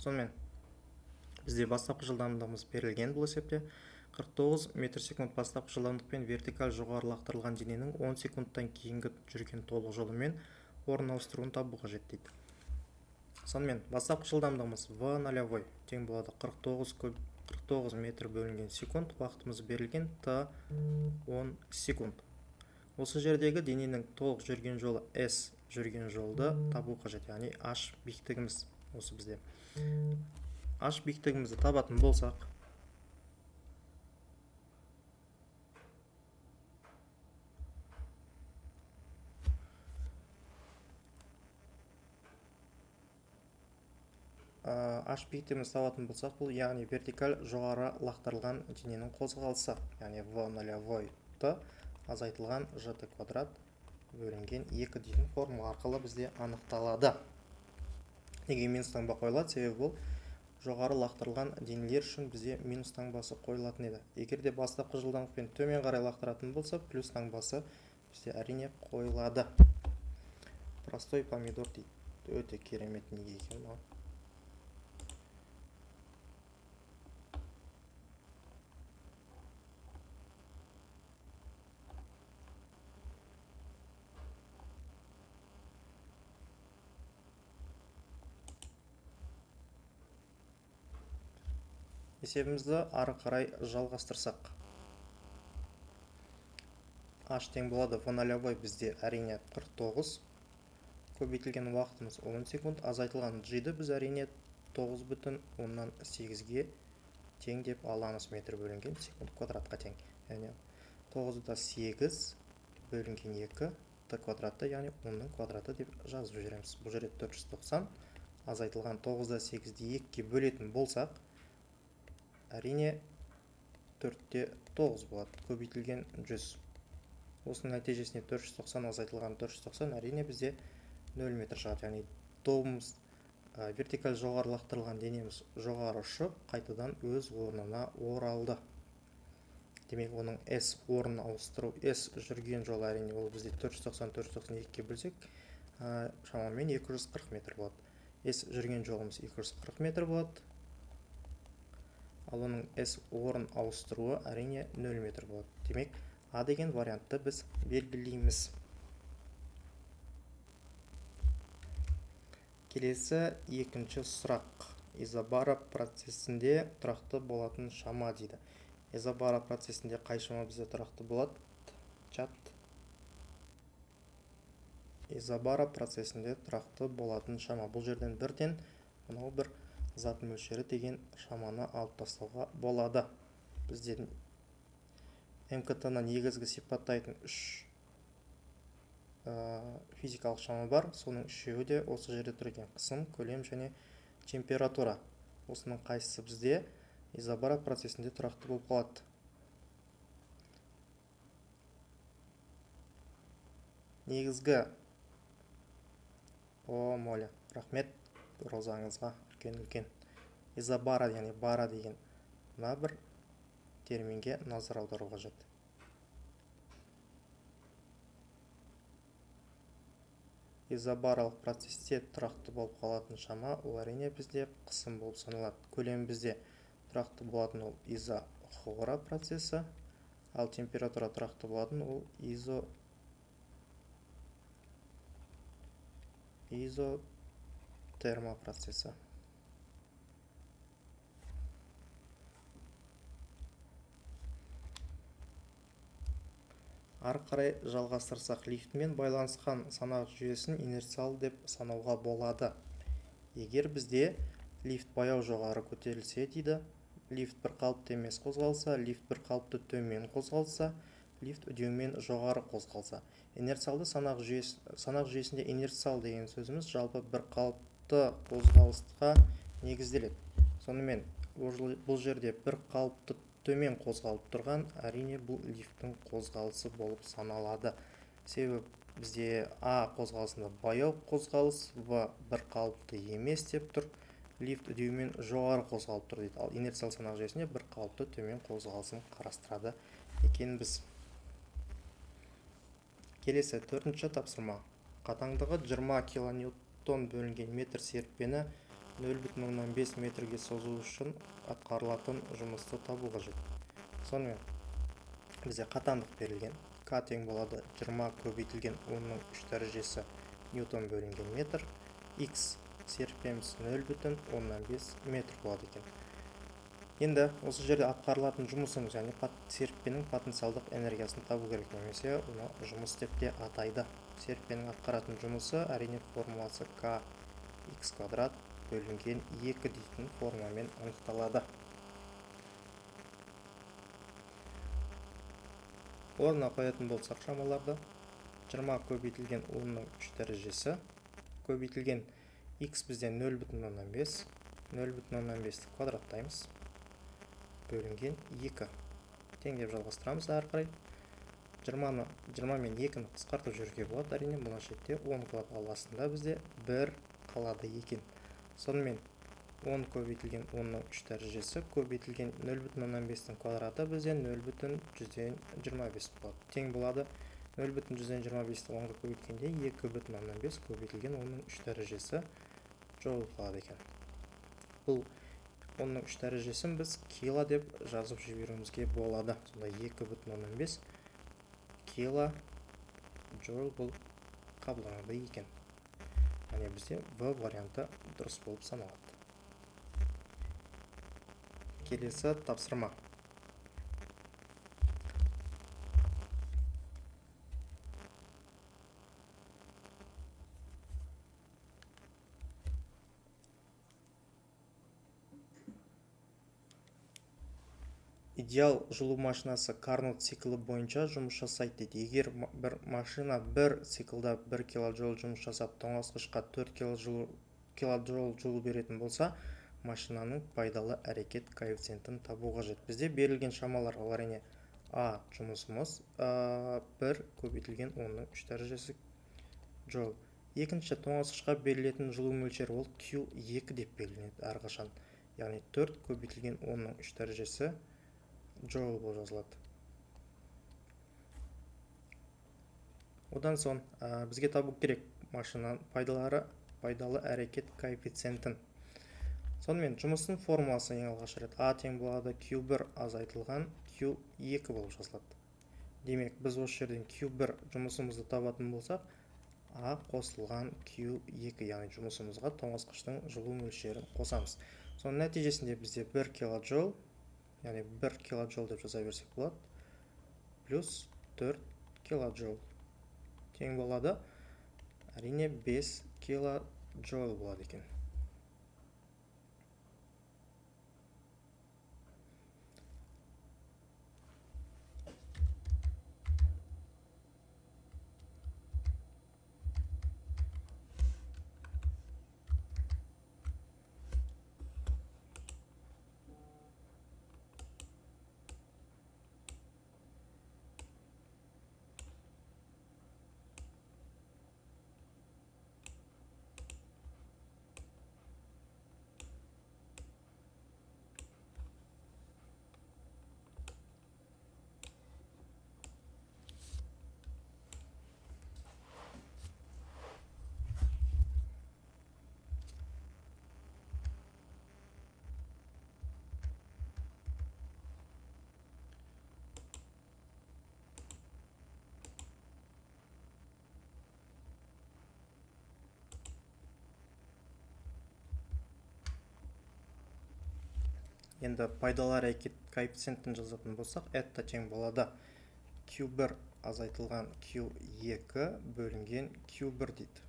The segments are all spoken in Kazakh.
Сонымен бізде бастапқы жылдамдығымыз берілген бұл есепте 49 метр секунд бастапқы жылдамдықпен вертикаль жоғары лақтырылған дененің 10 секундтан кейінгі жүрген толық жолымен орын ауыстыруын табу қажет дейді. Сонымен бастапқы жылдамдығымыз v нолевой тең болады 49 метр бөлінген секунд, уақытымыз берілген t 10 секунд. Осы жердегі дененің толық жүрген жолы s жүрген жолды табу қажет, яғни h биіктігіміз осы бізде. H биіктігімізді табатын болсақ, бұл яғни вертикаль жоғары лақтырылған дененің қозғалысы, яғни v нолевой t азайтылған жт квадрат бөлінген 2 дейтін формула арқылы бізде анықталады. Неге минус таңба қойылады? Себебі бұл жоғары лақтырылған денелер үшін бізде минус таңбасы қойылатын еді. Егер де бастапқы жылдамдықпен төмен қарай лақтыратын болса, плюс таңбасы бізде әрине қойылады. Простой помидор дейді. Өте керемет, неге екен ол? Есебімізді ары қарай жалғастырсақ. H тең болады v нолевой бізде әрине 49. Көбейтілген уақытымыз 10 секунд. Азайтылған g-ді біз әрине 9,8-ге тең деп аламыз, метр бөлінген секунд квадратқа тең. Яғни 9,8 бөлінген 2 t квадратты, яғни 10-ның квадраты деп жазып жүреміз. Бұл жерде 490. Азайтылған 9,8-ді 2-ге бөлетін болсақ, әрине 4-те 9 болады. Көбейтілген 100. Осының нәтижесіне 490 азайтылған 490 әрине бізде 0 метр шығады. Яғни добымыз вертикаль жоғары лақтырылған денеміз жоғары ұшып, қайтадан өз орнына оралды. Демек, оның S орнын ауыстыру, S жүрген жол әрине ол бізде 490-492-ге бөлсек, шамамен 240 метр болады. S жүрген жолымыз 240 метр болады. Ал оның S орын ауыстыруы әрине 0 метр болады. Демек, A деген вариантты біз белгілейміз. Келесі екінші сұрақ. Изобара процесінде тұрақты болатын шама дейді. Изобара процесінде қай шама бізде тұрақты болады? Чат. Изобара процесінде тұрақты болатын шама. Бұл жерден бірден мынау бір зат мөлшері деген шаманы алып тастауға болады. Бізде МКТ-ны негізгі сипаттайтын 3 физикалық шама бар. Соның үшеуі де осы жерде тұр екен. Қысым, көлем және температура. Осының қайсысы бізде изобара процесінде тұрақты болып қалады? Негізгі моле. Рахмет розаңызға үлкен. Изобара, яғни бара деген мына бір терминге назар аудару қажет. Изобаралық процесте тұрақты болып қалатын шама ол әрине бізде қысым болып саналады. Көлем бізде тұрақты болатын ол изохлора процесі, ал температура тұрақты болатын ол изотерма процесі. Ары қарай жалғастырсақ, лифтмен байланысқан санақ жүйесін инерциалды деп санауға болады. Егер бізде лифт баяу жоғары көтерілсе дейді, лифт бір қалыпты емес қозғалса, лифт бір қалыпты төмен қозғалса, лифт үдеумен жоғары қозғалса. Инерциалды санақ жүйесінде инерциал деген сөзіміз жалпы бір қалыпты қозғалысқа негізделеді. Сонымен бұл жерде бір қалыпты төмен қозғалып тұрған, әрине бұл лифттің қозғалысы болып саналады. Себебі бізде А қозғалысында баяу қозғалыс, В бір қалыпты емес деп тұр, лифт үдеумен жоғары қозғалып тұр дейді. Ал инерциал санақ жүйесінде бір қалыпты төмен қозғалысын қарастырады екенбіз. Келесі төртінші тапсырма. Қатаңдығы 20 кН бөлінген метр серіппені 0,5 метрге созу үшін атқарылатын жұмысты табу қажет. Сонымен бізде қатаңдық берілген. К тең болады 20 көбейтілген 10-ның 3 дәрежесі ньютон бөлінген метр. X серіппеміз 0,5 метр болады екен. Енді осы жерде атқарылатын жұмысымыз, яғни серіппенің потенциалдық энергиясын табу керек, немесе оны жұмыс деп те атайды. Серіппенің атқаратын жұмысы әрине формуласы kx квадрат бөлінген 2 дейтін формамен анықталады. Орнына қоятын болсақ шамаларды 20 көбейтілген 10-ның 3 дәрежесі көбейтілген x бізден 0,5 квадраттаймыз бөлінген 2 тең деп жалғастырамыз әрі қарай. 20 мен 2-ні қысқартып жүруге болады, әрине мына шетте 10 қалады, ал астында бізде 1 қалады екен. Сонымен 10 көбейтілген 10-ның 3 дәрежесі көбейтілген 0,5-тің квадраты бізде 0,125 болады. Тең болады 0,125-ті 10-ға көбейткенде 2,5 көбейтілген 10-ның 3 дәрежесі джоул қалады екен. Бұл 10-ның 3 дәрежесін біз кило деп жазып жіберуімізге болады. Сонда 2,5 кило джоул бұл қабылданады екен. Яғни бізде В варианты дұрыс болып саналады. Келесі тапсырма. Идеал жылу машинасы Карнот циклы бойынша жұмыс жасайды дейді. Егер бір машина бір циклда 1 килоджоул жұмыс жасап, тоңазытқышқа 4 килоджоул жылу беретін болса, машинаның пайдалы әрекет коэффициентін табу қажет. Бізде берілген шамалар әрине А жұмысымыз 1 көбейтілген 10-ның 3 дәрежесі джоул. Екінші, тоңазытқышқа берілетін жылу мөлшері ол Q2 деп белгіленеді әрқашан. Яғни 4 көбейтілген 10-ның 3 дәрежесі джоул болып жазылады. Одан соң бізге табу керек машинаның пайдалы әрекет коэффициентін. Сонымен жұмыстың формуласы ең алғаш рет А тең болады Q1 азайтылған Q2 болып жазылады. Демек, біз осы жерден Q1 жұмысымызды табатын болсақ, А қосылған Q2, яғни жұмысымызға тоңазытқыштың жылу мөлшерін қосамыз. Соның нәтижесінде бізде 1 килоджоул, яғни 1 килоджоул деп жаза берсек болады, плюс 4 килоджоул тең болады, әрине 5 килоджоул болады екен. Енді пайдалы әрекет коэффициентін жазатын болсақ, это тең болады Q1 азайтылған Q2 бөлінген Q1 дейді.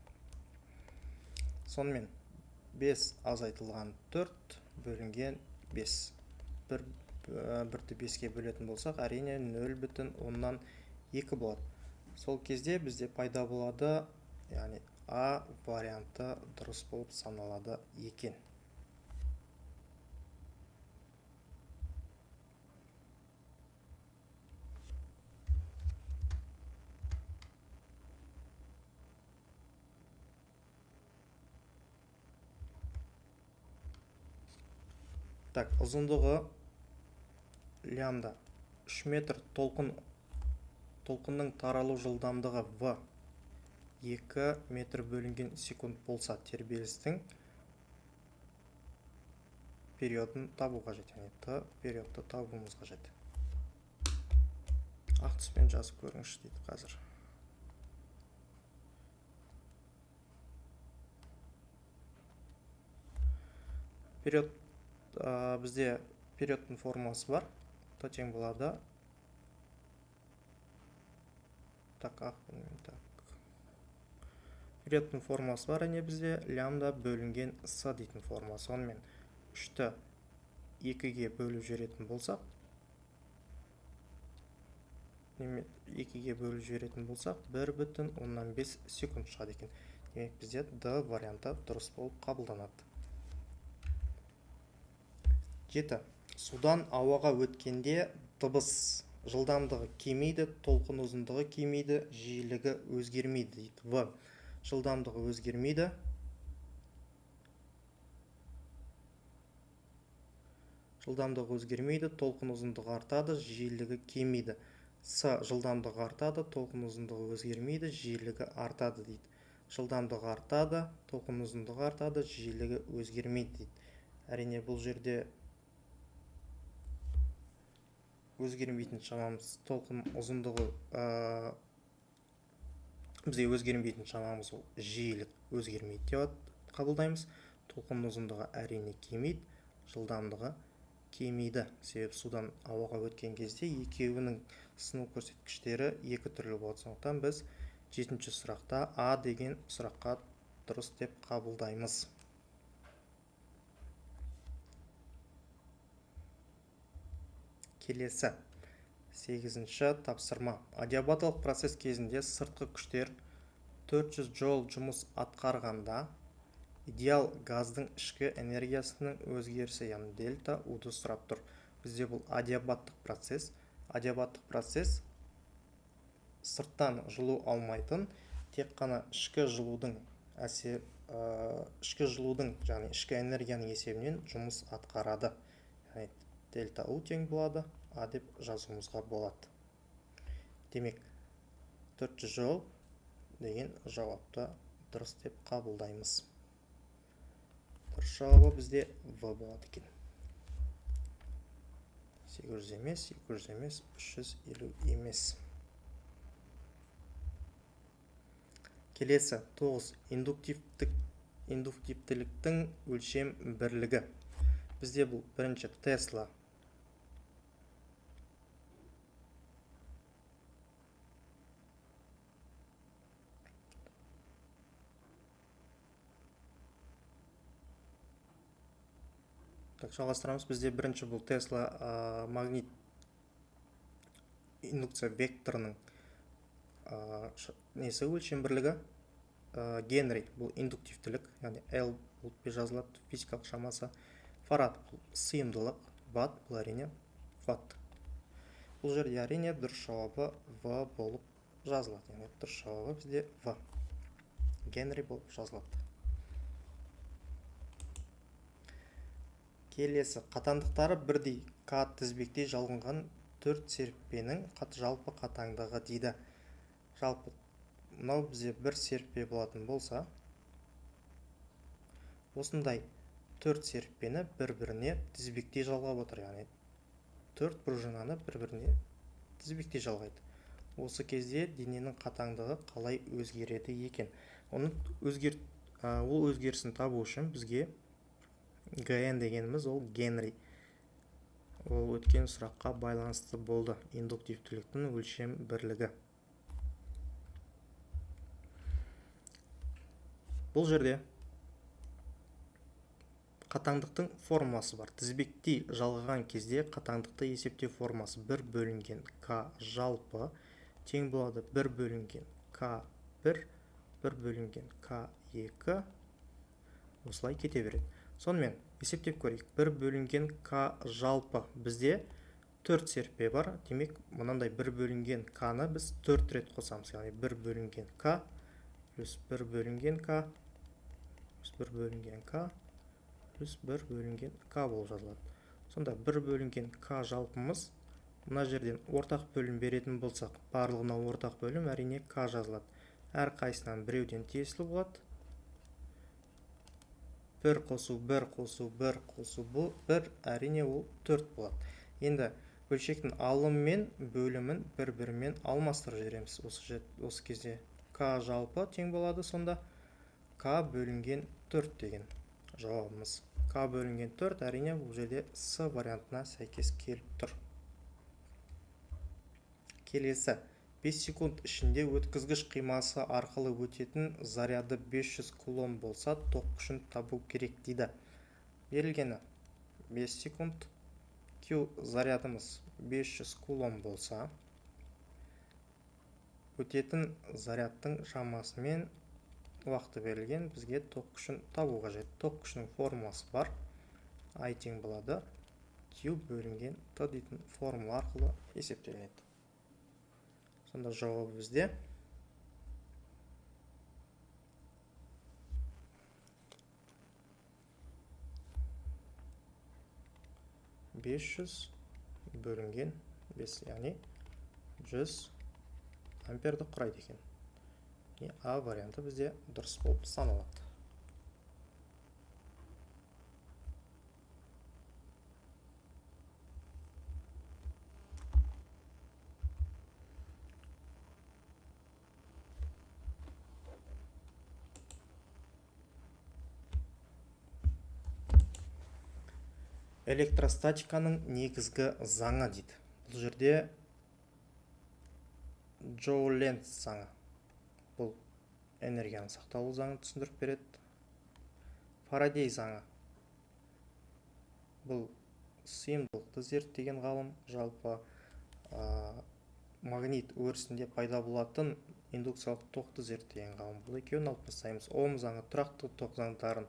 Сонымен 5 азайтылған 4 бөлінген 5. 1-ді 5-ке бөлетін болсақ, әрине 0,2 болады. Сол кезде бізде пайда болады, яғни А варианты дұрыс болып саналады екен. Так, ұзындығы лямбда 3 метр, толқынның таралу жылдамдығы V 2 метр бөлінген секунд болса, тербелістің периодын табу қажет, яғни Т периодты табуымыз қажет. Ақ түспен жазып көріңізші дейді қазір. Период бізде периодтың формуласы бар. Т тең болады. Периодтың формуласы бар, әне бізде лямбда бөлінген С дейтін формуласы. Сонымен 3-ті 2-ге бөліп жіберетін болсақ, 1,5 секунд шығады екен. Демек бізде Д варианты дұрыс болып қабылданады. 7. Судан ауаға өткенде дыбыс жылдамдығы кемейді, толқын ұзындығы кемейді, жиілігі өзгермейді дейді. В. Жылдамдығы өзгермейді. Жылдамдығы өзгермейді, толқын ұзындығы артады, жиілігі кемейді. С. Жылдамдығы артады, толқын ұзындығы өзгермейді, жиілігі артады дейді. Жылдамдығы артады, толқын ұзындығы артады, жиілігі өзгермейді дейді. Әрине бұл жерде өзгермейтін шамамыз толқын ұзындығы, бізде өзгермейтін шамамыз жиілік өзгермейді деп қабылдаймыз. Толқын ұзындығы әрине кемейді, жылдамдығы кемейді. Себебі судан ауаға өткен кезде екеуінің сыну көрсеткіштері екі түрлі болады. Сондықтан біз 7-ші сұрақта А деген сұраққа дұрыс деп қабылдаймыз. Келесі 8-ші тапсырма. Адиабаталық процесс кезінде сыртқы күштер 400 джоуль жұмыс атқарғанда идеал газдың ішкі энергиясының өзгерісі, яғни дельта уды сұрап тұр. Бізде бұл адиабаттық процесс. Адиабаттық процесс сырттан жылу алмайтын, тек қана ішкі жылудың яғни ішкі энергияның есебінен жұмыс атқарады. Яғни дельта у тең болады, А деп жазуымызға болады. Демек 400 джоуль деген жауапты дұрыс деп қабылдаймыз. Дұрыс жауабы бізде В болады екен. 800 емес, 200 емес, 350 емес. Келесі 9. Индуктивтіліктің өлшем бірлігі. Бізде бұл бірінші Тесла. Жалғастырамыз. Бізде бірінші бұл Тесла магнит индукция векторының несі өлшем бірлігі. Генри бұл индуктивтілік, яғни L болып жазылады, физикалық шамасы. Фарад бұл сыйымдылық, ватт бұл әрине ватт. Бұл жерде әрине дұрыс жауабы В болып жазылады. Яғни дұрыс жауабы бізде В. Генри болып жазылады. Келесі қатаңдықтары бірдей К тізбектей жалғанған 4 серіппенің жалпы қатаңдығы дейді. Жалпы мынау бізде бір серіппе болатын болса, осындай 4 серіппені бір-біріне тізбектей жалғап отыр. Яғни 4 пружинаны бір-біріне тізбектей жалғайды. Осы кезде дененің қатаңдығы қалай өзгереді екен? Ол өзгерісін табу үшін бізге ГН дегеніміз ол Генри. Ол өткен сұраққа байланысты болды. Индуктивтіліктің өлшем бірлігі. Бұл жерде қатаңдықтың формуласы бар. Тізбектей жалғаған кезде қатаңдықты есептеу формуласы 1 бөлінген К жалпы тең болады 1 бөлінген К1, 1 бөлінген К2, осылай кете береді. Сонымен есептеп көрейік. 1 бөлінген К жалпы бізде 4 серіппе бар. Демек, мынандай 1 бөлінген К-ны біз 4 рет қосамыз. Яғни 1 бөлінген К плюс 1 бөлінген К плюс 1 бөлінген К плюс 1 бөлінген К болып жазылады. Сонда 1 бөлінген К жалпымыз, мына жерден ортақ бөлім беретін болсақ, барлығына ортақ бөлім әрине К жазылады. Әр қайсынан біреуден тиесілі болады. 1 қосу 1 қосу 1 қосу бұл 1, әрине ол 4 болады. Енді бөлшектің алымы мен бөлімін бір-бірімен алмастырып жібереміз. Осы кезде k жалпы тең болады, сонда k бөлінген 4 деген жауабымыз. K бөлінген 4 әрине бұл жерде с вариантына сәйкес келіп тұр. Келесі, 5 секунд ішінде өткізгіш қимасы арқылы өтетін заряды 500 кулон болса, тоқ күшін табу керек дейді. Берілгені 5 секунд, Q зарядымыз 500 кулон болса, өтетін зарядтың шамасымен уақыты берілген, бізге тоқ күшін табу қажет. Тоқ күшінің формуласы бар. I тең болады Q бөлінген T дейтін формула арқылы есептелінеді. Сонда жауабы бізде 500 бөлінген 5, яғни 100 амперді құрайды екен. А варианты бізде дұрыс болып саналады. Электростатиканың негізгі заңы дейді. Бұл жерде Джоуленц заңы. Бұл энергияның сақталу заңын түсіндіріп береді. Фарадей заңы. Бұл сыйымдылықты зерттеген ғалым, жалпы магнит өрісінде пайда болатын индукциялық тоқты зерттеген ғалым. Бұл екеуін алып тастаймыз. Ом заңы тұрақты тоқ заңдарын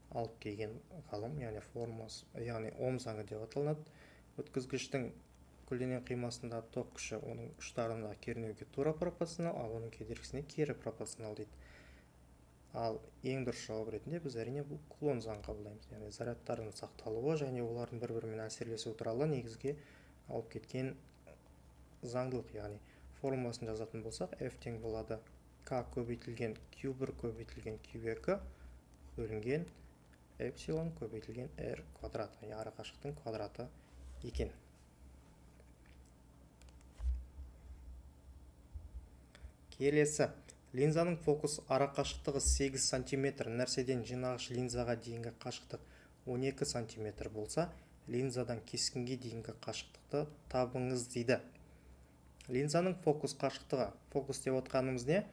алып келген ғалым, яғни формуласы, яғни Ом заңы деп аталынады. Өткізгіштің көлденең қимасында тоқ күші оның ұштарында кернеуге тура пропорционал, ал оның кедергісіне кері пропорционал дейді. Ал ең дұрыс жауап ретінде біз әрине бұл Кулон заңын қабылдаймыз. Яғни зарядтардың сақталуы және олардың бір-бірімен әсерлесуі туралы негізге алып кеткен заңдылық, яғни формуласын жазатын болсақ, F тең болады K көбейтілген Q1 көбейтілген Q2 бөлінген эпсилон көбейтілген R квадраты, ары қашықтың квадраты екен. Келесі, линзаның фокус ара қашықтығы 8 см, нәрседен жинағыш линзаға дейінгі қашықтық 12 см болса, линзадан кескінге дейінгі қашықтықты табыңыз дейді. Линзаның фокус қашықтығы, фокус деп отқанымыз не?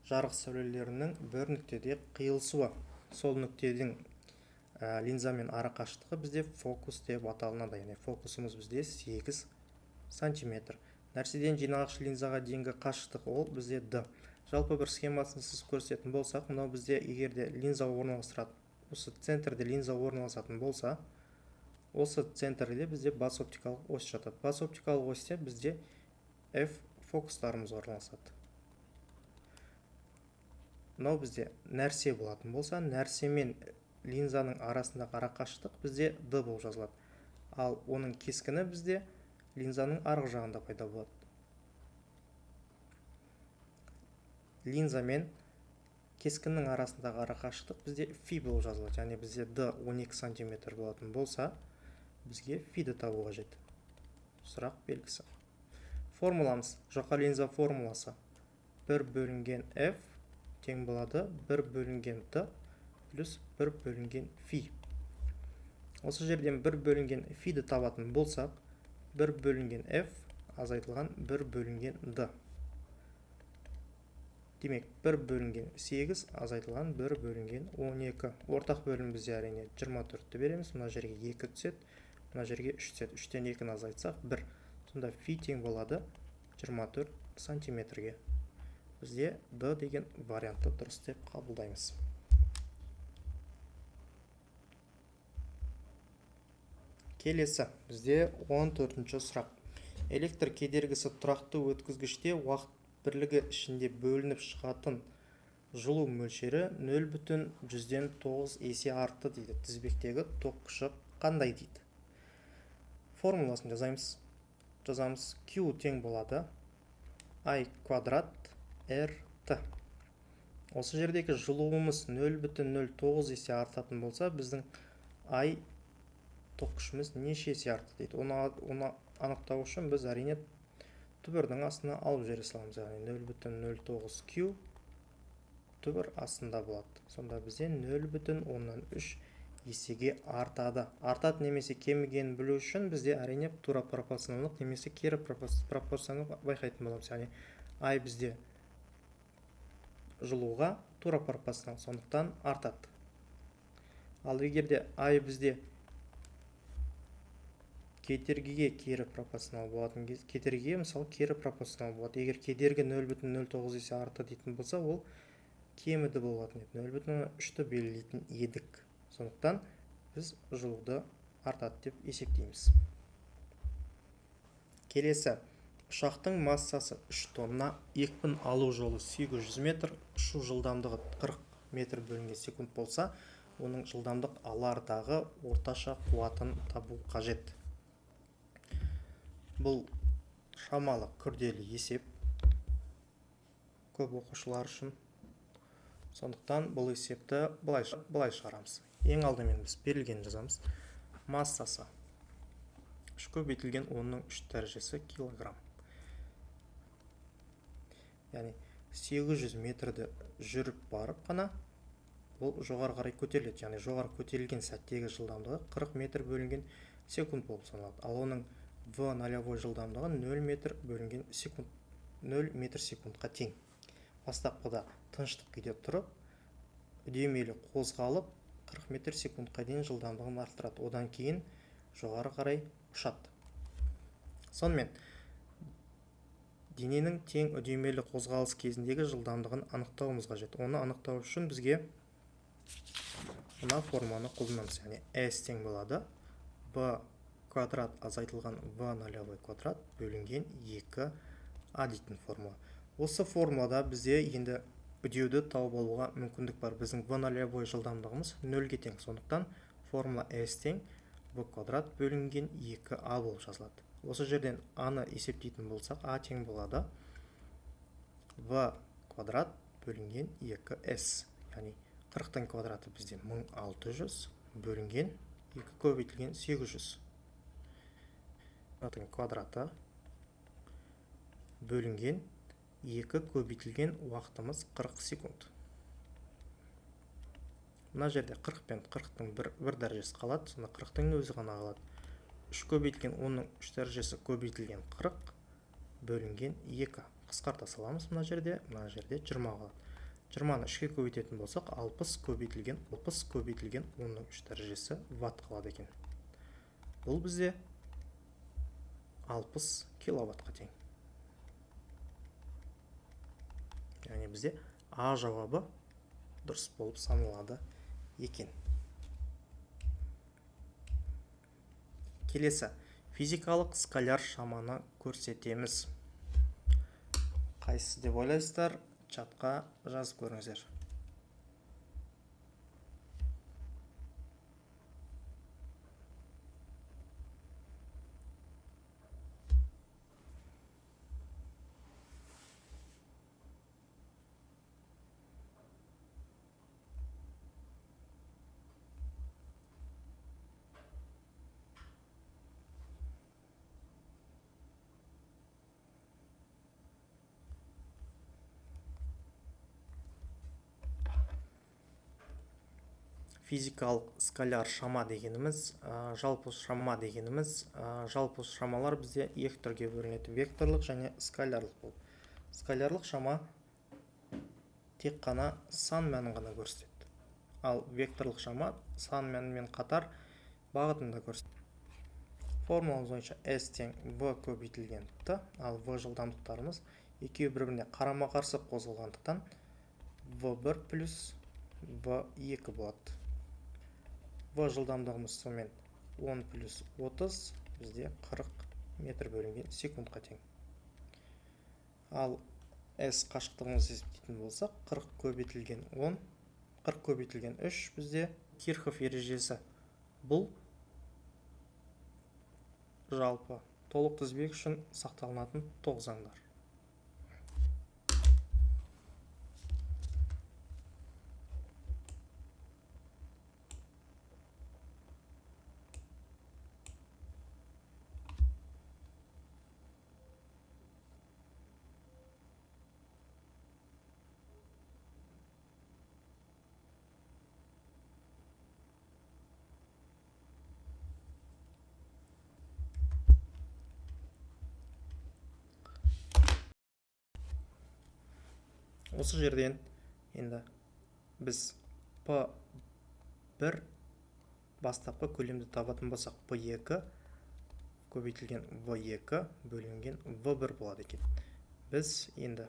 Жарық сәулелерінің бір нүктеде қиылысуы. Сол нүктеден линзамен ара қашықтығы бізде фокус деп аталынады. Яғни фокусымыз бізде 8 см. Нәрседен жинағыш линзаға дейінгі қашықтық ол бізде D. Жалпы бір схемасын сіз көрсететін болсақ, мынау бізде егерде линза орналастырады, осы центрде линза орналасатын болса, осы центрде бізде бас оптикалық ось жатады. Бас оптикалық осьте бізде F фокустарымыз орналасады. Мынау бізде нәрсе болатын болса, нәрсе мен линзаның арасындағы ара қашықтық бізде D болып жазылады. Ал оның кескіні бізде линзаның арғы жағында пайда болады. Линза мен кескіннің арасындағы ара қашықтық бізде фи болып жазылады. Яғни бізде D 12 см болатын болса, бізге фиді табу қажет. Сұрақ белгісі. Формуламыз, жұқа линза формуласы 1 бөлінген F тең болады 1 бөлінген T плюс 1 бөлінген фи. Осы жерден 1 бөлінген фиді табатын болсақ, 1 бөлінген F азайтылған 1 бөлінген D. Демек, 1 бөлінген 8 азайтылған 1 бөлінген 12. Ортақ бөлім бізде әрине 24-ті береміз. Мына жерге 2 түседі, мына жерге 3 түседі. 3-тен 2-ні азайтсақ 1. Сонда фи тең болады 24 сантиметрге. Бізде D деген вариантты дұрыс деп қабылдаймыз. Келесі, бізде 14-ші сұрақ. Электр кедергісі тұрақты өткізгіште уақыт бірлігі ішінде бөлініп шығатын жылу мөлшері 0,9 есе артты дейді. Тізбектегі тоқ күші қандай дейді. Формуласын жазамыз. Q тең болады I квадрат RT. Осы жердегі жылуымыз 0,09 есе артатын болса, біздің ай тоқ күшіміз неше есе артты дейді. Оны анықтау үшін біз әрине түбірдің астына алып жібере саламыз. Яғни 0,09 Q түбір астында болады. Сонда бізде 0,3 есеге артады. Артады немесе кемігенін білу үшін бізде әрине тура пропорционалдық немесе кері пропорционалдық байқайтын боламыз. Яғни ай бізде жылуға тура пропорционал, сондықтан артады. Ал егер де ай бізде кедергіге кері пропорционал болатын кезде, кедергіге мысалы кері пропорционал болады. Егер кедергі 0,09 есе артты дейтін болса, ол кеміді болатын еді. 0,3-ті белгілейтін едік. Сондықтан біз жылуды артады деп есептейміз. Келесі, ұшақтың массасы 3 тонна, екпін алу жолы 800 метр, ұшу жылдамдығы 40 метр бөлінген секунд болса, оның жылдамдық алардағы орташа қуатын табу қажет. Бұл шамалы күрделі есеп көп оқушылар үшін. Сондықтан бұл есепті былай шығарамыз. Ең алдымен біз берілген жазамыз. Массасы 3 көбейтілген 10-ның 3 дәрежесі килограмм. Яғни 800 метрді жүріп барып қана бұл жоғары қарай көтеріледі. Яғни жоғары көтерілген сәттегі жылдамдығы 40 метр бөлінген секунд болып саналады. Ал оның v нолевой жылдамдығы 0 метр бөлінген секунд, 0 метр секундқа тең. Бастапқыда тыныштық күйде тұрып, үдемелі қозғалып 40 метр секундқа дейін жылдамдығын арттырады. Одан кейін жоғары қарай ұшады. Сонымен дененің тең үдемелі қозғалыс кезіндегі жылдамдығын анықтауымыз қажет. Оны анықтау үшін бізге мына форманы қолданамыз. Яғни S тең болады b квадрат азайтылған v нолевой квадрат бөлінген 2a дейтін формула. Осы формулада бізде енді үдеуді тауып алуға мүмкіндік бар. Біздің v нолевой жылдамдығымыз 0-ге тең. Сондықтан формула S тең v квадрат бөлінген 2a болып жазылады. Осы жерден a-ны есептейтін болсақ, a тең болады v квадрат бөлінген 2s. Яғни 40-тың квадраты бізде 1600 бөлінген 2 көбейтілген 800. Квадраты бөлінген 2 көбейтілген уақытымыз 40 секунд. Мына жерде 40 пен 40-тың бір дәрежесі қалады, сонда 40-тың өзі ғана қалады. 3 көбейтілген 10-ның 3 дәрежесі көбейтілген 40 бөлінген 2. Қысқарта саламыз мына жерде 20 қалады. 20-ны 3-ке көбейтетін болсақ, 60 көбейтілген 10-ның 3 дәрежесі ватт қалады екен. Бұл бізде 60 киловаттқа тең. Яғни бізде А жауабы дұрыс болып саналады екен. Келесі, физикалық скаляр шаманы көрсетеміз. Қайсысы деп ойлайсыздар? Чатқа жазып көріңіздер. Физикалық скаляр шама дегеніміз, жалпы шамалар бізде екі түрге бөлінеді. Векторлық және скалярлық болып. Скалярлық шама тек қана сан мәнін ғана көрсетеді. Ал векторлық шама сан мәнімен қатар бағытын да көрсетеді. Формуламыз бойынша S тең v көбейтілген t, ал v жылдамдықтарымыз екеуі бір-біріне қарама-қарсы қозғалғандықтан v1 плюс v2 болады. V жылдамдығымыз сонымен 10 плюс 30 бізде 40 метр бөлінген секундқа тең. Ал S қашықтығымыз есептейтін болсақ, 40 көбейтілген 10, 40 көбейтілген 3 бізде Кирхов ережесі. Бұл жалпы толық тізбек үшін сақталынатын тоқ заңдар. Осы жерден енді біз P1 бастапқы көлемді табатын болсақ, P2 көбейтілген V2 бөлінген V1 болады екен. Біз енді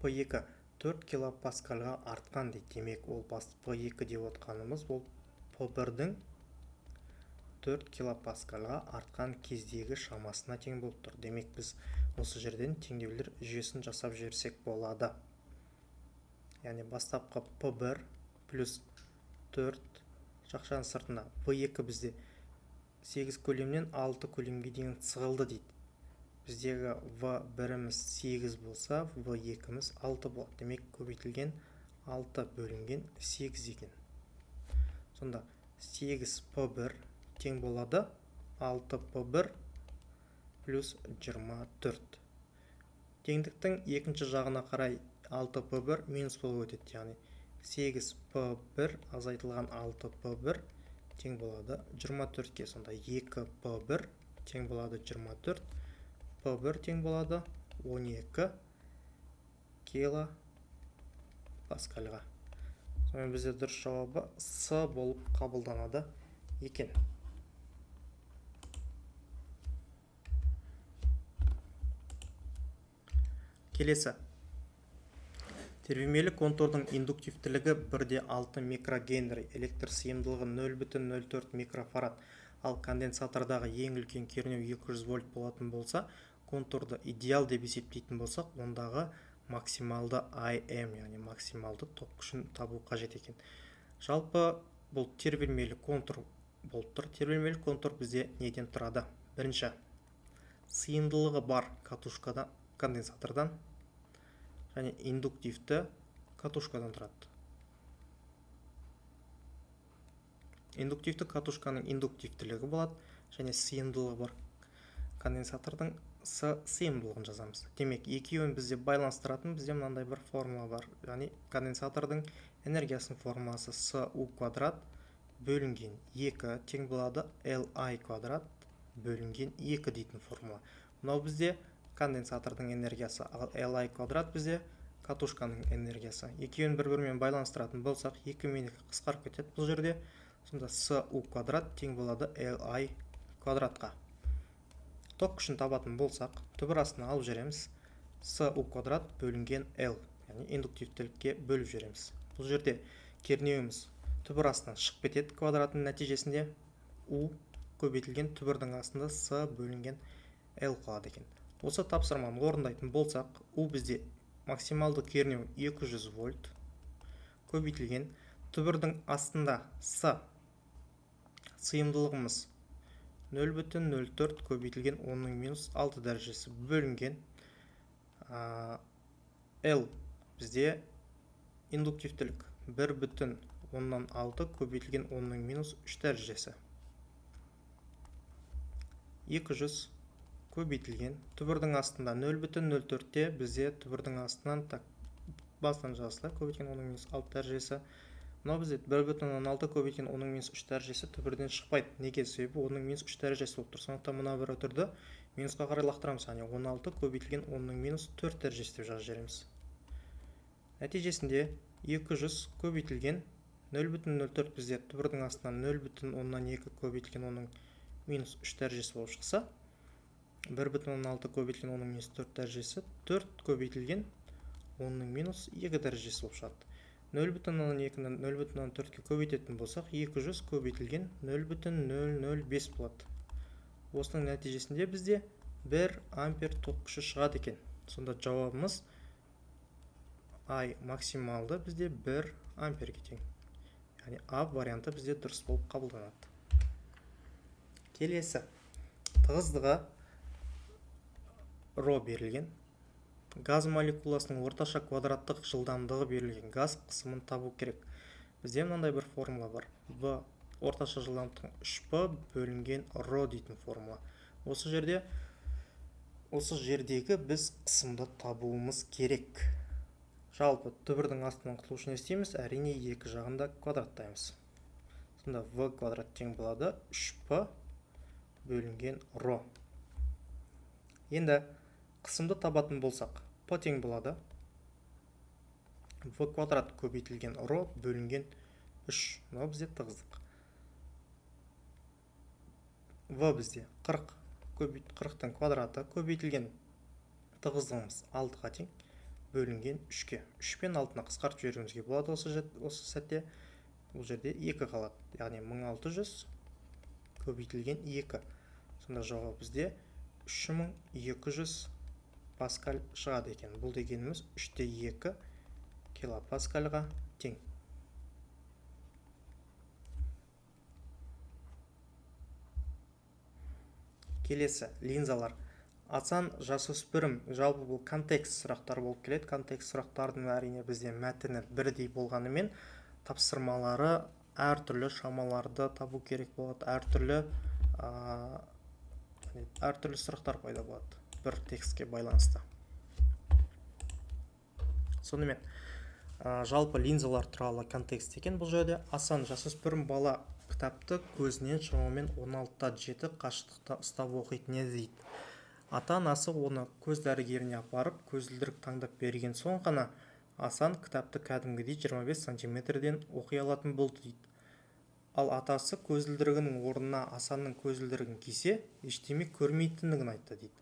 P2 4 килопаскальға артқан дейді. Демек, ол P2 деп отқанымыз, ол P1-дің 4 килопаскальға артқан кездегі шамасына тең болып тұр. Демек, біз осы жерден теңдеулер жүйесін жасап жіберсек болады. Яғни бастапқы P1 плюс 4 жақшаның сыртына V2 бізде 8 көлемнен 6 көлемге дейін сығылды дейді. Біздегі V1-іміз 8 болса, V2-іміз 6 болады. Демек, көбейтілген 6 бөлінген 8 екен. Сонда 8 P1 тең болады 6 P1 плюс 24. Теңдіктің екінші жағына қарай 6 P1 минус болып өтеді. Яғни 8 P1 азайтылған 6 P1 тең болады 24-ке. Сонда 2 P1 тең болады 24. P1 тең болады 12 килопаскальға. Сонымен бізде дұрыс жауабы С болып қабылданады екен. Келесі. Тербемелі контурдың индуктивтілігі 1,6 микрогенри, электр сыйымдылығы 0,04 микрофарад, ал конденсатордағы ең үлкен кернеу 200 вольт болатын болса, контурды идеал деп есептейтін болсақ, ондағы максималды IM, яғни максималды ток күшін табу қажет екен. Жалпы бұл тербелмелі контур болып тұр. Тербелмелі контур бізде неден тұрады? Бірінші, сыйымдылығы бар катушкадан, конденсатордан және индуктивті катушкадан тұрады. Индуктивті катушканың индуктивтілігі болады және сыйымдылығы бар конденсатордың сыйымдылығын жазамыз. Демек, екеуін бізде байланыстыратын бізде мынандай бір формула бар. Яғни конденсатордың энергиясының формуласы Su квадрат бөлінген 2 тең болады Li квадрат бөлінген 2 дейтін формула. Мынау бізде конденсатордың энергиясы, ал Li квадрат бізде катушканың энергиясы. Екеуін бір-бірімен байланыстыратын болсақ, 2 мен 2 қысқарып кетеді бұл жерде. Сонда Su квадрат тең болады Li квадратқа. Ток күшін табатын болсақ, түбір астына алып жүреміз. Su квадрат бөлінген L, яғни индуктивтілікке бөліп жүреміз. Бұл жерде кернеуіміз түбір астынан шығып кетеді квадраттың нәтижесінде. U көбейтілген түбірдің астында С бөлінген L қалады екен. Осы тапсырманы орындайтын болсақ, U бізде максималды кернеу 200 вольт көбейтілген түбірдің астында С сыйымдылығымыз 0,04 көбейтілген 10-6 дәрежесі бөлінген L бізде индуктивтілік 1,6 көбейтілген 10-3 дәрежесі 200 көбейтілген түбірдің астында 0,04-те бізде түбірдің астынан бастан жазылса көбейтілген 10-6 дәрежесі. Мынау бізде 1,6 көбейтілген 10-3 дәрежесі түбірден шықпайды. Неге? Себебі 10-3 дәрежесі болып тұр. Сондықтан мына бір өтірді минусқа қарай лақтырамыз. Яғни 16 көбейтілген 10-4 дәрежесі деп жазып жібереміз. Нәтижесінде 200 көбейтілген 0,04 бізде түбірдің астынан 0,2 көбейтілген 10-3 дәрежесі болып шықса, 1,6 көбейтілген 10-4 дәрежесі 4 көбейтілген 10-2 дәрежесі болып шығады. 0,2-ні 0,4-ке көбейтетін болсақ, 200 көбейтілген 0,005 болады. Осының нәтижесінде бізде 1 ампер ток күші шығады екен. Сонда жауабымыз I максималды бізде 1 амперге тең. Яғни А варианты бізде дұрыс болып қабылданады. Келесі. Тығыздығы ρ берілген. Газ молекуласының орташа квадраттық жылдамдығы берілген. Газ қысымын табу керек. Бізде мынандай бір формула бар. В орташа жылдамдықтың 3P бөлінген ρ дейтін формула. Осы жердегі біз қысымды табуымыз керек. Жалпы түбірдің астынан құтылу үшін не істейміз? Әрине екі жағында квадраттаймыз. Сонда V квадрат тең болады 3P бөлінген ρ. Енді қысымды табатын болсақ, по тең болады v квадрат көбейтілген ро бөлінген 3. Мынау бізде тығыздық. В бізде 40, 40-тың квадраты көбейтілген тығыздығымыз 6-ға тең бөлінген 3-ке. 3 пен 6-ны қысқартып жіберуімізге болады осы сәтте. Бұл жерде 2 қалады. Яғни 1600 көбейтілген 2. Сонда жауап бізде 3200 паскаль шығады екен. Бұл дегеніміз 3-2 килопаскальға тең. Келесі линзалар. Асан жасөспірім, жалпы бұл контекст сұрақтар болып келеді. Контекст сұрақтардың әрине бізде мәтіні бірдей болғанымен, тапсырмалары әртүрлі шамаларды табу керек болады. Әртүрлі сұрақтар пайда болады бір текстке байланысты. Сонымен, жалпы линзалар туралы контекст екен бұл жерде. Асан жасөспірім бала кітапты көзінен шамамен 16-7 қашықтықта ұстап оқитын еді дейді. Ата-анасы оны көз дәрігеріне апарып, көзілдірік таңдап берген соң ғана Асан кітапты кәдімгідей 25 сантиметрден оқи алатын болды дейді. Ал атасы көзілдірігінің орнына Асанның көзілдірігін кисе, ештеме көрмейтіндігін айтты дейді.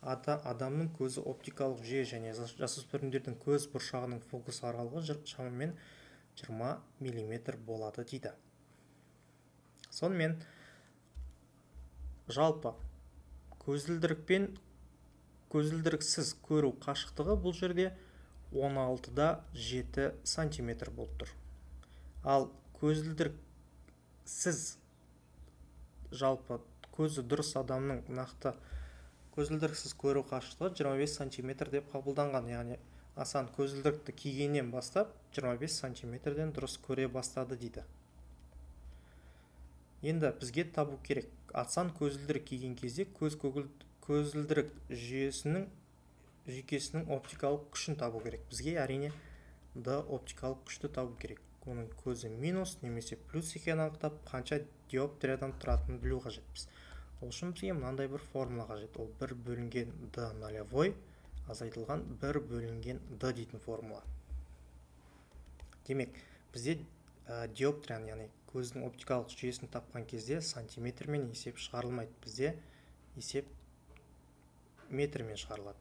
Адамның көзі оптикалық жүйе және жасөспірімдердің көз бұршағының фокус аралығы шамамен 20 мм болады дейді. Сонымен, жалпы көзілдірік пен көзілдіріксіз көру қашықтығы бұл жерде 16-7 сантиметр болып тұр. Ал көзілдіріксіз жалпы көзі дұрыс адамның нақты көзілдіріксіз көру қашықтығы 25 сантиметр деп қабылданған. Яғни Асан көзілдірікті кигеннен бастап 25 сантиметрден дұрыс көре бастады дейді. Енді бізге табу керек. Асан көзілдірік киген кезде көзілдірік жүйкесінің оптикалық күшін табу керек. Бізге әрине D оптикалық күшті табу керек. Оның көзі минус немесе плюс екенін анықтап, қанша диоптриядан тұратынын білу қажетпіз. Ол үшін бізге мынандай бір формула қажет. Ол 1 бөлінген D нолевой азайтылған 1 бөлінген D дейтін формула. Демек, бізде диоптрияны, яғни көздің оптикалық жүйесін тапқан кезде сантиметрмен есеп шығарылмайды. Бізде есеп метрмен шығарылады.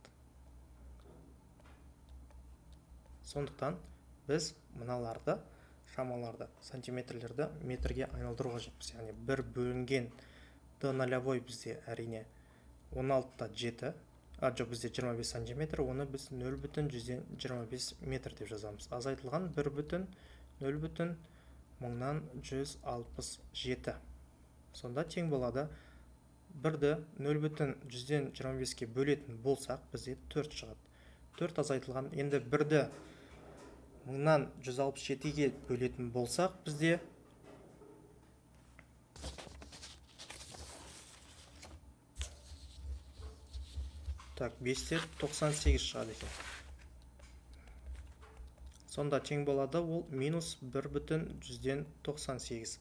Сондықтан біз мыналарды, шамаларды, сантиметрлерді метрге айналдыруға жетпіз. Яғни 1 бөлінген D нолевой бізде әрине 16-7, бізде 25 сантиметр, оны біз 0,25 метр деп жазамыз. Азайтылған 1,0,167. Сонда тең болады 1-ді 0,125-ке бөлетін болсақ, бізде 4 шығады. 4 азайтылған, енді 1-ді 1000-167-ге бөлетін болсақ, бізде 5-те 98 шығады екен. Сонда тең болады ол минус 1,198.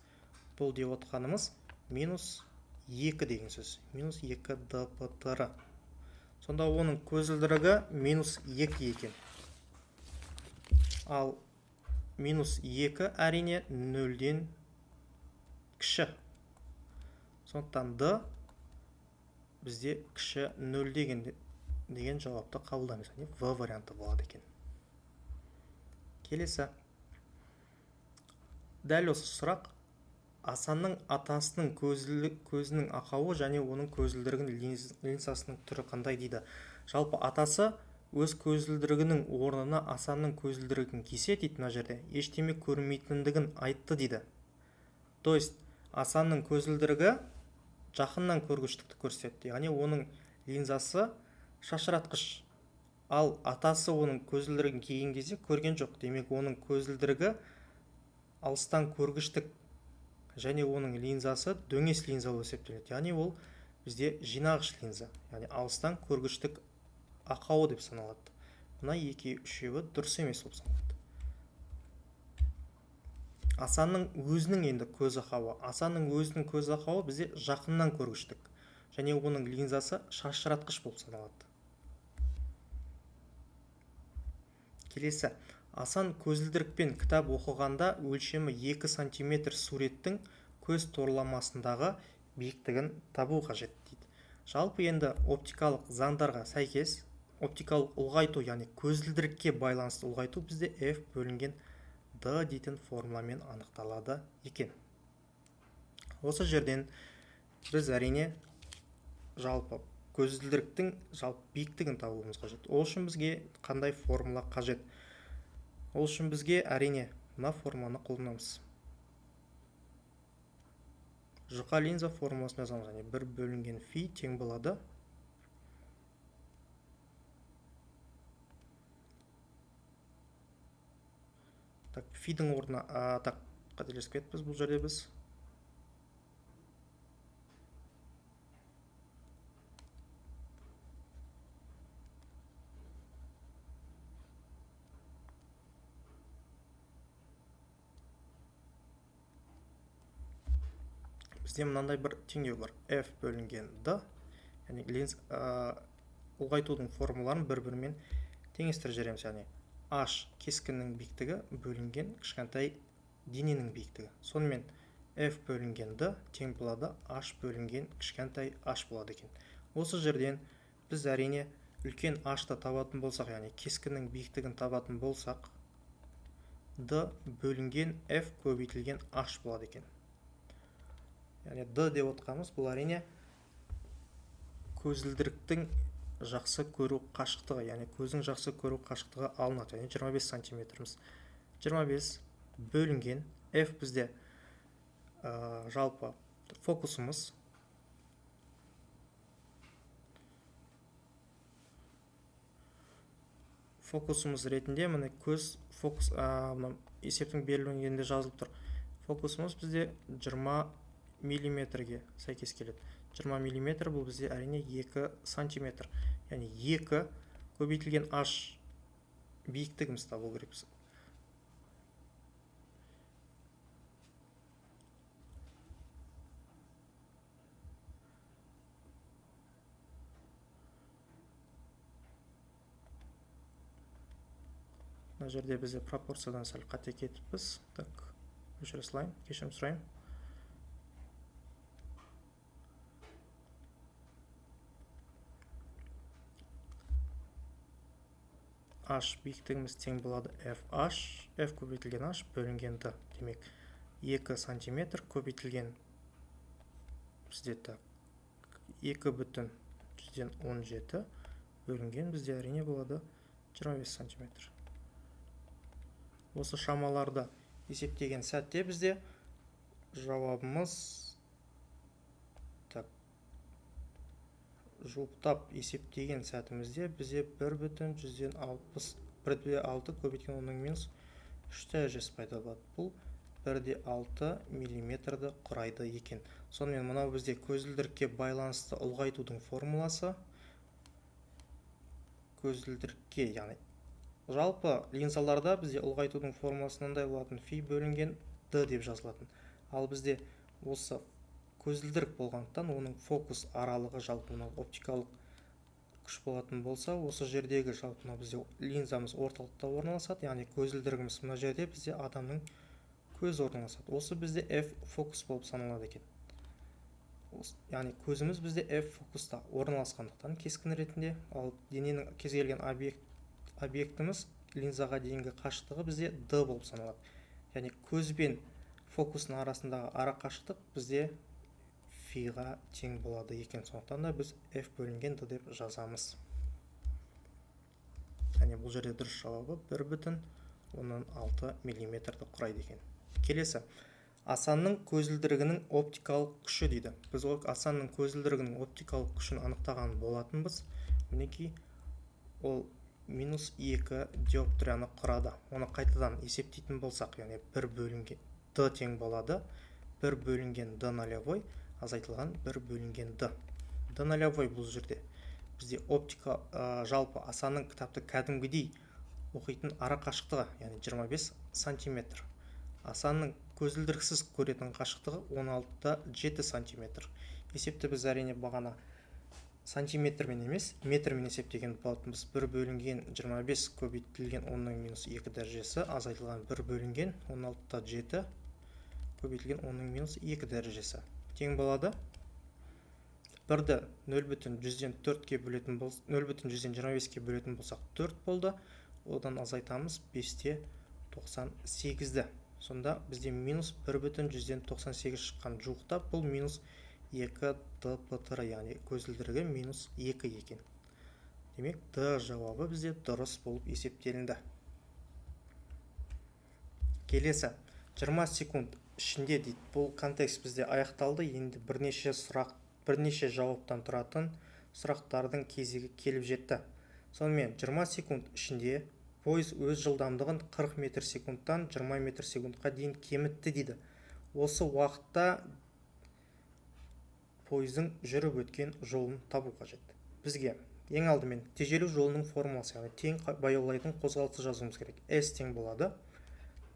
Бұл деп отқанымыз минус 2 деген сөз. Минус 2 dptr. Сонда оның көзілдірігі минус 2 екен. Ал минус 2 әрине 0-ден кіші. Сондықтан D бізде кіші 0 деген жауапты қабылдаймыз. В варианты болады екен. Келесі. Дәл осы сұрақ Асанның атасының көзінің ақауы және оның көзілдірігінің линзасының түрі қандай дейді. Жалпы атасы өз көзілдірігінің орнына Асанның көзілдірігін кисе дейді мына жерде, ештеме көрмейтіндігін айтты дейді. То есть Асанның көзілдірігі жақыннан көргіштікті көрсетті. Яғни оның линзасы шашыратқыш. Ал атасы оның көзілдірігін киген кезде көрген жоқ. Демек, оның көзілдірігі алыстан көргіштік және оның линзасы дөңес линза болып есептеледі. Яғни ол бізде жинағыш линза. Яғни алыстан көргіштік ақауы деп саналады. Мына 2-3-еуі дұрыс емес болып саналады. Асанның өзінің енді көз ақауы. Асанның өзінің көз ақауы бізде жақыннан көргіштік. және оның линзасы шашыратқыш болып саналады. Келесі, Асан көзілдірікпен кітап оқығанда өлшемі 2 см суреттің көз торламасындағы биіктігін табу қажет дейді. Жалпы енді оптикалық заңдарға сәйкес оптикалық ұлғайту, яғни көзілдірікке байланысты ұлғайту бізде f бөлінген d дейтін формуламен анықталады екен. Осы жерден біз әрине жалпы көзілдіріктің жалпы биіктігін табуымыз қажет. Ол үшін бізге қандай формула қажет? Ол үшін бізге әрине мына формуланы қолданамыз. Жұқа линза формуласын жазамыз, яғни 1 бөлінген фи тең болады фидің орнына қателесіп кетіппіз бұл жерде біз. Бізде мынандай бір теңдеу бар. F бөлінген D, яғни ұлғайтудың формулаларын бір-бірімен теңестіріп жібереміз, яғни H кескіннің биіктігі бөлінген кішкентай дененің биіктігі. Сонымен F бөлінген D тең болады H бөлінген кішкентай H болады екен. Осы жерден біз әрине үлкен H-ты табатын болсақ, яғни кескіннің биіктігін табатын болсақ, D бөлінген F көбейтілген H болады екен. Яғни D деп отқанымыз бұл әрине көзілдіріктің жақсы көру қашықтығы, яғни көздің жақсы көру қашықтығы алынады, яғни 25 сантиметріміз. 25 бөлінген F бізде жалпы фокусымыз. Фокусымыз ретінде міне көз фокус есептің берілгенде жазылып тұр. Фокусымыз бізде 20 миллиметрге сәйкес келеді. 20 миллиметр бұл бізде әрине 2 сантиметр. Яғни 2 көбейтілген H биіктігіміз табу керекпіз. Мына жерде бізде пропорциядан сәл қате кетіппіз. Так, өшіре салайын, кешірім сұрайын. H биіктігіміз тең болады FH, F көбейтілген H бөлінген D. Демек, 2 сантиметр көбейтілген бізде 2,17 бөлінген бізде әрине болады 25 сантиметр. Осы шамаларды есептеген сәтте бізде жауабымыз жуықтап есептеген сәтімізде бізде 1,6 көбейткен 10-ның минус 3 дәрежесі пайда болады. Бұл 1,6 миллиметрді құрайды екен. Сонымен мынау бізде көзілдірікке байланысты ұлғайтудың формуласы. Көзілдірікке, яғни жалпы линзаларда бізде ұлғайтудың формуласы мынандай болатын, фи бөлінген D деп жазылатын. Ал бізде осы көзілдірік болғандықтан оның фокус аралығы жалпы оптикалық күш болатын болса, осы жердегі жалпы бізде линзамыз орталықта орналасады, яғни көзілдірігіміз мына жерде бізде адамның көз орналасады. Осы бізде F фокус болып саналады екен. Яғни көзіміз бізде F фокуста орналасқандықтан кескін ретінде, ал дененің кез келген объектіміз линзаға дейінгі қашықтығы бізде D болып саналады. Яғни көз бен фокустың арасындағы ара қашықтық бізде фиға тең болады екен. Сондықтан да біз F бөлінген D деп жазамыз. Яғни бұл жерде дұрыс жауабы 1,6 миллиметрді құрайды екен. Келесі, Асанның көзілдірігінің оптикалық күші дейді. Біз Асанның көзілдірігінің оптикалық күшін анықтаған болатынбыз. Мінекей ол -2 диоптрияны құрады. Оны қайтадан есептейтін болсақ, яғни 1 бөлінген D тең болады. 1 бөлінген D нолевой азайтылған 1 бөлінген D. D нолевой бұл жерде бізде оптика жалпы Асанның кітапты кәдімгідей оқитын ара қашықтығы, яғни 25 сантиметр. Асанның көзілдіріксіз көретін қашықтығы 16,7 сантиметр. Есепті біз әрине бағана сантиметрмен емес, метрмен есептеген болатынбыз. 1 бөлінген 25 көбейтілген 10-2 дәрежесі азайтылған 1 бөлінген 16-7 көбейтілген 10-2 дәрежесі тең болады. 1-ді 0,104-ке бөлетін болсақ, 0,125-ке бөлетін болсақ 4 болды. Одан азайтамыз 5-те 98-ді. Сонда бізде минус 1,198 шыққан. Жуықтап бұл минус 2 д-птр, яғни көзілдірігі минус 2 екен. Демек, д жауабы бізде дұрыс болып есептелінді. Келесі, 20 секунд ішінде дейді. Бұл контекст бізде аяқталды. Енді бірнеше жауаптан тұратын сұрақтардың кезегі келіп жетті. Сонымен 20 секунд ішінде пойыз өз жылдамдығын 40 метр секундтан 20 метр секундқа дейін кемітті дейді. Осы уақытта пойыздың жүріп өткен жолын табу қажет. Бізге ең алдымен тежелу жолының формуласы, яғни тең баяулайтын қозғалысты жазуымыз керек. S тең болады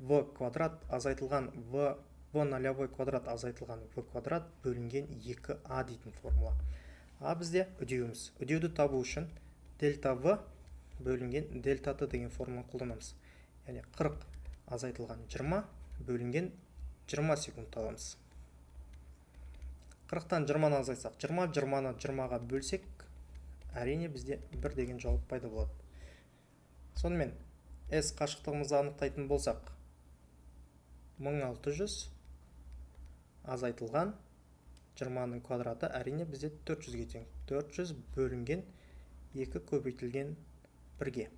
v квадрат азайтылған v нолевой квадрат азайтылған v квадрат бөлінген 2a дейтін формула. А бізде үдеуіміз. Үдеуді табу үшін дельта v бөлінген дельта t деген формуланы қолданамыз. Яғни 40 азайтылған 20 бөлінген 20 секунд аламыз. 40-тан 20-ны азайтсақ, 20-ны 20-ға бөлсек, әрине бізде 1 деген жауап пайда болады. Сонымен, S қашықтығымызды анықтайтын болсақ, 1600 азайтылған 20-ның квадраты әрине бізде 400-ге тең. 400 бөлінген 2 көбейтілген 1-ге.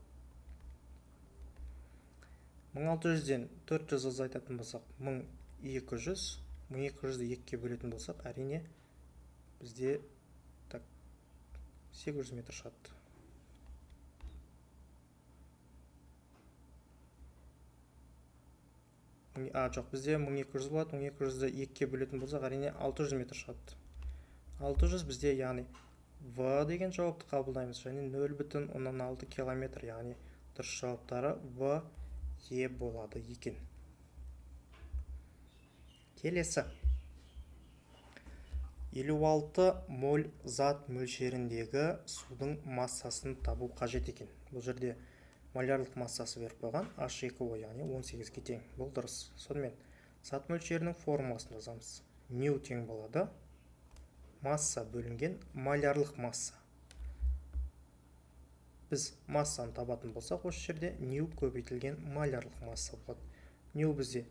1600-ден 400 азайтатын болсақ, 1200. 1200-ді 2-ке бөлетін болсақ, әрине бізде 800 метр шығады. Жоқ, бізде 1200 болады. 1200-ді 2-ке бөлетін болсақ, әрине 600 метр шығады. 600 бізде, яғни V деген жауапты қабылдаймыз, және 0,6 километр, яғни дұрыс жауаптары V, E болады екен. Келесі. 56 моль зат мөлшеріндегі судың массасын табу қажет екен. Бұл жерде молярлық массасы беріп қойған H2O, яғни 18-ге тең. Бұл дұрыс. Сонымен, зат мөлшерінің формуласын жазамыз. Нью тең болады. Масса бөлінген молярлық масса. Біз массаны табатын болсақ, осы жерде нью көбейтілген молярлық масса болады. Нью бізде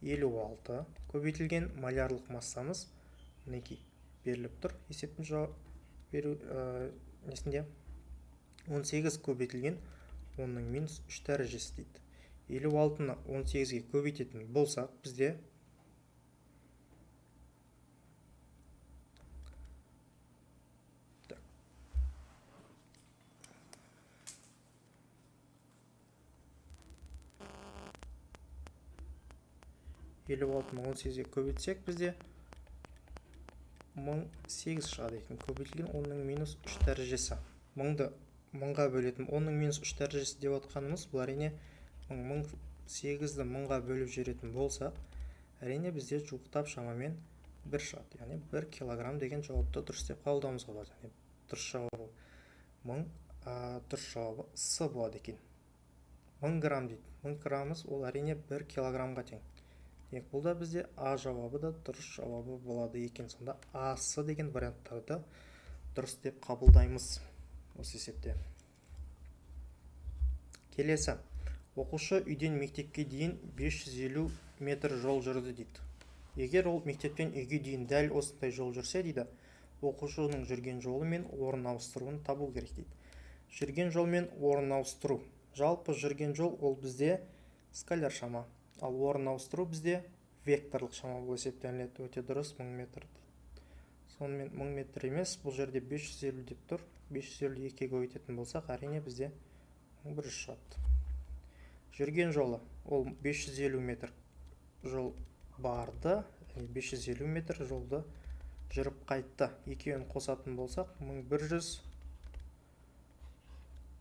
56 көбейтілген молярлық массамыз мінекей беріліп тұр. Есептің жауап беру несінде 18 көбейтілген 10-3 дәрежесі дейді. 56-ны 18-ге көбейтетін болсақ, бізде 56-ны 18-ге көбейтсек, бізде 1008 шығады екен. Көбейтілген 10-3 дәрежесі. 10-ды 1000-ға бөлетін 10-3 дәрежесі деп отқанымыз, бұл әрине 1008-ді 1000-ға бөліп жүретін болса, әрине бізде жуықтап шамамен 1 шығады. Яғни 1 килограмм деген жауапты дұрыс деп қабылдауымызға болады. Дұрыс жауабы 1000, дұрыс жауабы С болады екен. 1000 грамм дейді. 1000 граммыз ол әрине 1 килограммға тең. Демек, бұл да бізде А жауабы да дұрыс жауабы болады екен. Сонда А, С деген варианттарды дұрыс деп қабылдаймыз осы есепте. Келесі. Оқушы үйден мектепке дейін 550 метр жол жүрді дейді. Егер ол мектептен үйге дейін дәл осындай жол жүрсе дейді, оқушының жүрген жолы мен орын ауыстыруын табу керек дейді. Жүрген жол мен орын ауыстыру. Жалпы жүрген жол ол бізде скаляр шама. Ал орын ауыстыру бізде векторлық шама бұл есептелінеді. Өте дұрыс, 1000 метр. Сонымен 1000 метр емес, бұл жерде 550 деп тұр. 550 2-ге көбейтетін болсақ, әрине бізде 100 шығады. Жүрген жолы ол 550 метр жол барды, 550 метр жолды жүріп қайтты. Екеуін қосатын болсақ, 1100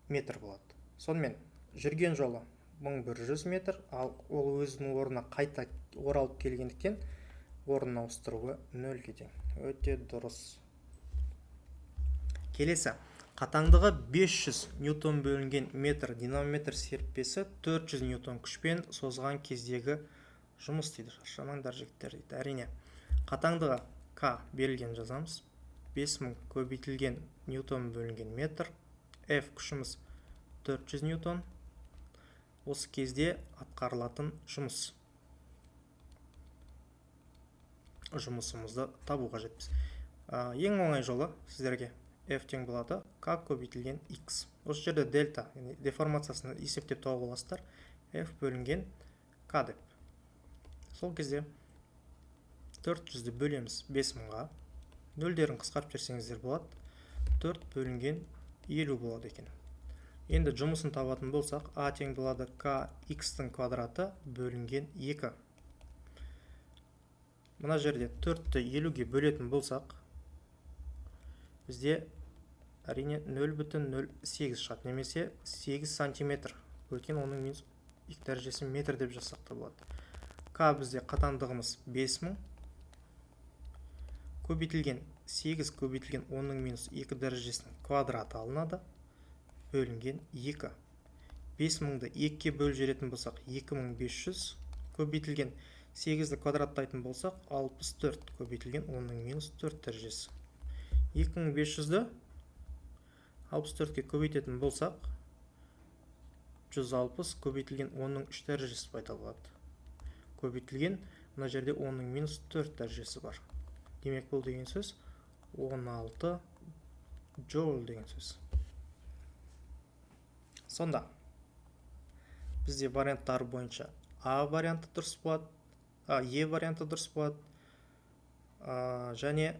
метр болады. Сонымен жүрген жолы 1100 метр, ал ол өзінің орнына қайта оралып келгендіктен орын ауыстыруы 0-ге тең. Өте дұрыс. Келесі. Қатаңдығы 500 ньютон бөлінген метр динамометр серіппесі 400 ньютон күшпен созған кездегі жұмыс дейді. Шаршамаңдар жігіттер дейді. Әрине. Қатаңдығы К берілген жазамыз. 5000 көбейтілген ньютон бөлінген метр. F күшіміз 400 ньютон. Осы кезде атқарылатын жұмысымызды табу қажетпіз. Ең оңай жолы сіздерге F тең болады К көбейтілген X. Осы жерде дельта, деформациясını есептеп тауып аласыздар. F бөлінген К деп. Сол кезде 400-ді бөлеміз 5000-ға. Нөлдерін қысқарып берсеңіздер болады. 4 бөлінген 50 болады екен. Енді жұмысын табатын болсақ, А тең болады К X-тің квадраты бөлінген 2. Мына жерде 4-ті 50-ге бөлетін болсақ, бізде әрине 0,08 шығады, немесе 8 сантиметр. Өткен оның минус 2 дәрежесі метр деп жазсақ та болады. К бізде қатаңдығымыз 5000. Көбейтілген 8 көбейтілген 10-ның минус 2 дәрежесінің квадраты алынады. Бөлінген 2. 5000-ді 2-ке бөліп жіберетін болсақ, 2500. Көбейтілген 8-ді квадраттайтын болсақ, 64 көбейтілген 10-ның минус 4 дәрежесі. 2500-ді 64-ке көбейтетін болсақ, 160 көбейтілген 10-ның 3 дәрежесі пайда болады. Көбейтілген, мына жерде 10-ның минус 4 дәрежесі бар. Демек бұл деген сөз 16 джоуль деген сөз. Сонда бізде варианттар бойынша А варианты дұрыс болады, Е варианты дұрыс болады, және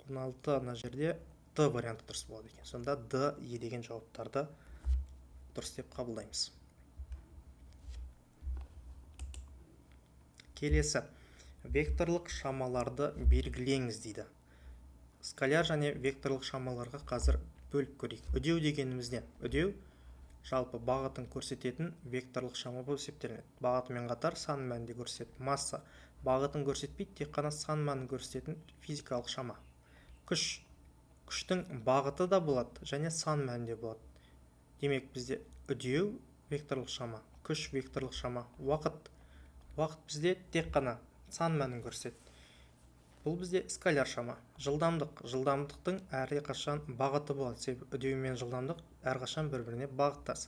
16 мына жерде Д варианты дұрыс болады екен. Сонда Д, Е деген жауаптарды дұрыс деп қабылдаймыз. Келесі. Векторлық шамаларды белгілеңіз дейді. Скаляр және векторлық шамаларға қазір бөліп көрейік. Үдеу дегеніміз не? Үдеу жалпы бағытын көрсететін векторлық шама болып есептелінеді. Бағытымен қатар сан мәнінде көрсетеді. Масса бағытын көрсетпейді, тек қана сан мәнін көрсететін физикалық шама. Күштің бағыты да болады, және сан мәнінде болады. Демек бізде үдеу векторлық шама, күш векторлық шама, уақыт бізде тек қана сан мәнін көрсетеді. Бұл бізде скаляр шама. Жылдамдықтың әрқашан бағыты болады. Себебі үдеу мен жылдамдық әрқашан бір-біріне бағыттас.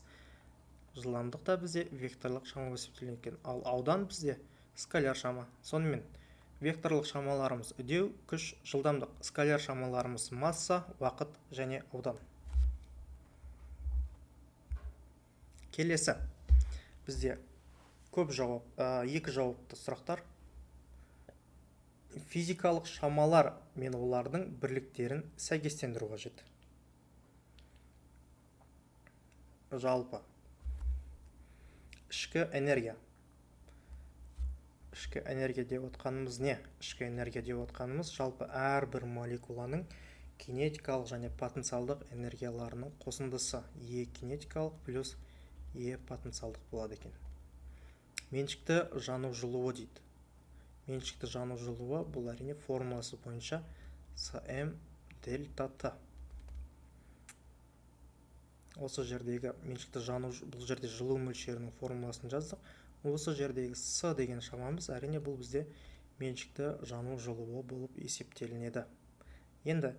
Жылдамдық та бізде векторлық шама болып есептелінеді. Ал аудан бізде скаляр шама. Сонымен векторлық шамаларымыз үдеу, күш, жылдамдық. Скаляр шамаларымыз масса, уақыт және аудан. Келесі. Бізде екі жауапты сұрақтар. Физикалық шамалар мен олардың бірліктерін сәйкестендіру қажет. Жалпы ішкі энергия. Ішкі энергия деп отқанымыз не? Ішкі энергия деп отқанымыз жалпы әрбір молекуланың кинетикалық және потенциалдық энергияларының қосындысы. Е кинетикалық плюс Е потенциалдық болады екен. Меншікті жану жылуы дейді. Меншікті жану жылуы бұл әрине формуласы бойынша См дельта Т. Осы жердегі меншікті жану, бұл жерде жылу мөлшерінің формуласын жаздық. Осы жердегі С деген шамамыз әрине бұл бізде меншікті жану жылуы болып есептелінеді. Енді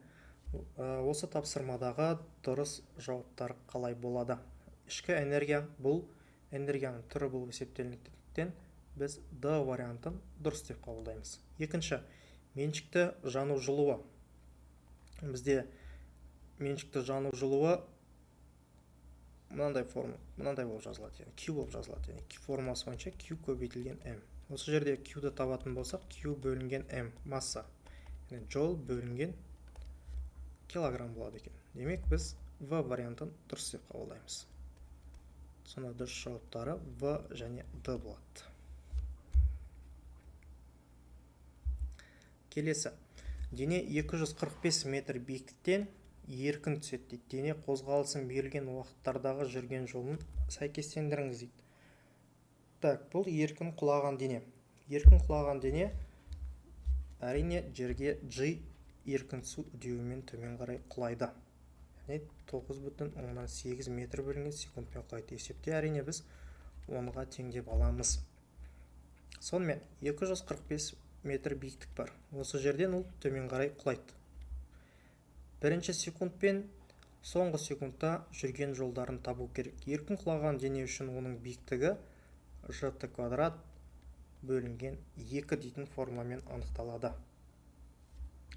осы тапсырмадағы дұрыс жауаптар қалай болады? Ішкі энергия бұл энергияның түрі болып есептелінетіндіктен біз Д вариантын дұрыс деп қабылдаймыз. Екінші, меншікті жану жылуы. Бізде меншікті жану жылуы мынандай болып жазылады, Q болып жазылады. Формуласы бойынша Q көбейтілген М. Осы жерде Q-ді табатын болсақ, Q бөлінген М масса. Джоуль бөлінген килограмм болады екен. Демек біз В вариантын дұрыс деп қабылдаймыз. Сонда дұрыс жауаптары В және Д болады. Келесі. Дене 245 метр биіктіктен еркін түседі дейді. Дене қозғалысын берілген уақыттардағы жүрген жолын сәйкестендіріңіз дейді. Так, бұл еркін құлаған дене. Еркін құлаған дене әрине жерге G еркін су үдеуімен төмен қарай құлайды. Яғни 9,8 метр бөлінген секундпен құлайды. Есепте әрине біз 10-ға тең деп аламыз. Сонымен 245 метр биіктік бар. Осы жерден ол төмен қарай құлайды. Бірінші секунд пен соңғы секундта жүрген жолдарын табу керек. Еркін құлаған дене үшін оның биіктігі ЖТ квадрат бөлінген 2 дейтін формуламен анықталады.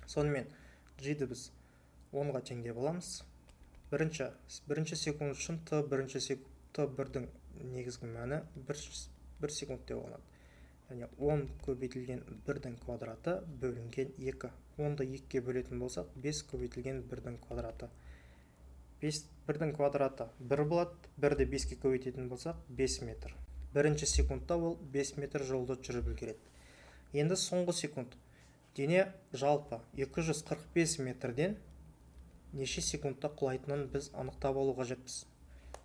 Сонымен G-ді біз 10-ға тең деп аламыз. Бірінші секунд үшін T1-дің негізгі мәні 1 секунд деп алынады. Яғни 10 көбейтілген 1-дің квадраты бөлінген 2. 10-ды 2-ге бөлетін болсақ, 5 көбейтілген 1-дің квадраты. 1-дің квадраты 1 болады, 1-ді 5-ге көбейтетін болсақ, 5 метр. Бірінші секундта ол 5 метр жолды жүріп үлгереді. Енді соңғы секунд. Дене жалпы 245 метрден неше секундта құлайтынын біз анықтап алу қажетпіз.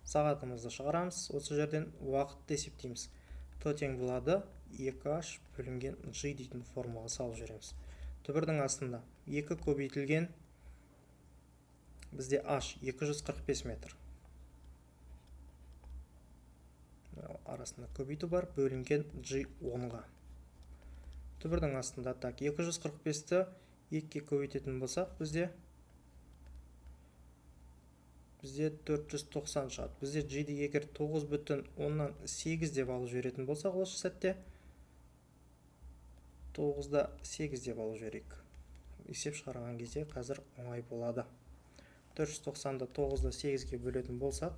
Сағатымызды шығарамыз, осы жерден уақытты есептейміз. Т тең болады 2H бөлінген G дейтін формулаға салып жібереміз. Түбірдің астында 2 көбейтілген бізде H 245 метр. Арасында көбейту бар, бөлінген G 10-ға. Түбірдің астында 245-ті 2-ге көбейтетін болсақ, бізде 490 шығады. Бізде G-ді егер 9,8 деп алып жіберетін болсақ, осы сәтте 9-да 8 деп алып жіберейік. Есеп шығарған кезде қазір оңай болады. 490-ды 9-да 8-ге бөлетін болсақ,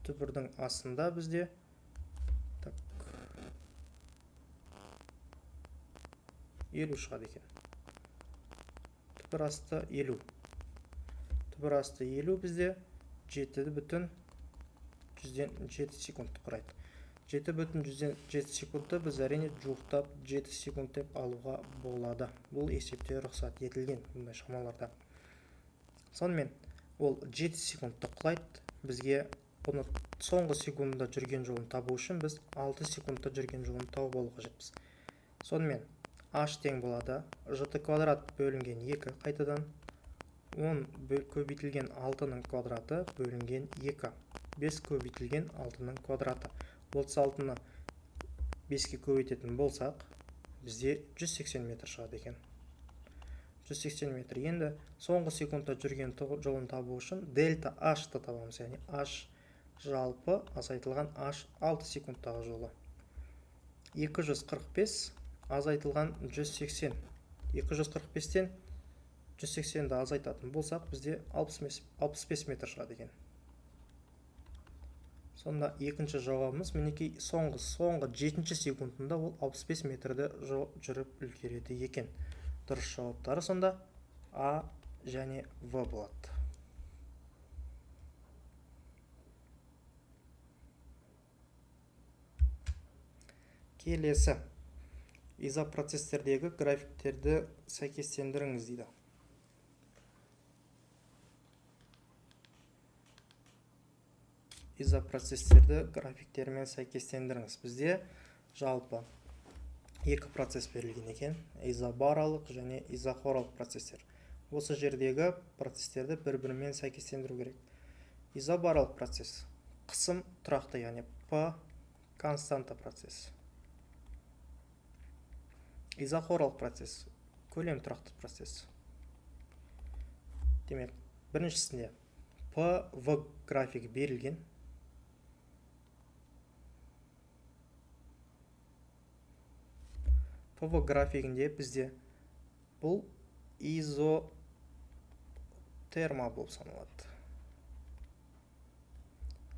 түбірдің астында бізде 50 шығады екен. Түбір асты 50. Түбір асты 50 бізде 7,7 секунд құрайды. 7,7 секундты біз әрине жуықтап 7 секунд деп алуға болады. Бұл есепте рұқсат етілген бұндай шамаларда. Сонымен ол 7 секундты құлайды. Бізге бұны соңғы секундында жүрген жолын табу үшін біз 6 секундта жүрген жолын тауып алу қажетпіз. Сонымен H тең болады ЖТ квадрат бөлінген 2 қайтадан 10 көбейтілген 6-ның квадраты бөлінген 2. 5 көбейтілген 6-ның квадраты. 36-ны 5-ке көбейтетін болсақ, бізде 180 метр шығады екен. 180 метр. Енді соңғы секундта жүрген жолын табу үшін дельта H-ты табамыз. Яғни H жалпы азайтылған H 6 секундтағы жолы. 245 азайтылған 180. 245-тен 180-ді азайтатын болсақ, бізде 65 метр шығады екен. Сонда екінші жауабымыз мінекей соңғы 7 секундында ол 65 метрді жүріп үлгереді екен. Дұрыс жауаптары сонда А және В болады. Келесі. Изопроцестердегі графиктерді сәйкестендіріңіз дейді. Изопроцестерді графиктермен сәйкестендіріңіз. Бізде жалпы екі процесс берілген екен. Изобаралық және изохоралық процестер. Осы жердегі процестерді бір-бірімен сәйкестендіру керек. Изобаралық процесс. Қысым тұрақты, яғни P константа процесс. Изохоралық процесс. Көлем тұрақты процесс. Демек, біріншісінде PV график берілген. PV графигінде бізде бұл изотерма болып саналады.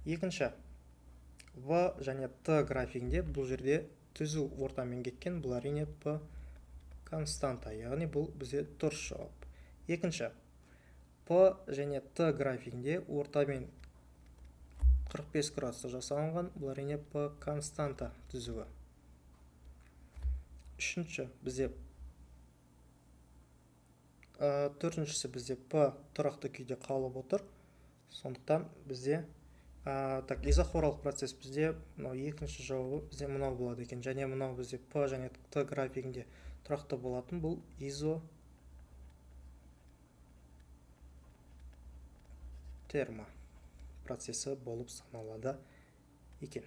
Екінші, V және T графигінде бұл жерде түзу ортамен кеткен, бұл әрине P константа, яғни бұл бізде дұрыс жауап. Екінші, P және T графигінде ортамен 45 градусты жасалынған, бұл әрине P константа түзуі. Төртіншісі бізде P тұрақты күйде қалып отыр. Сондықтан бізде Так, изохоралық процесс бізде мынау екінші жауабы бізде мынау болады екен. Және мынау бізде P және T графигінде тұрақты болатын бұл изотерма процесі болып саналады екен.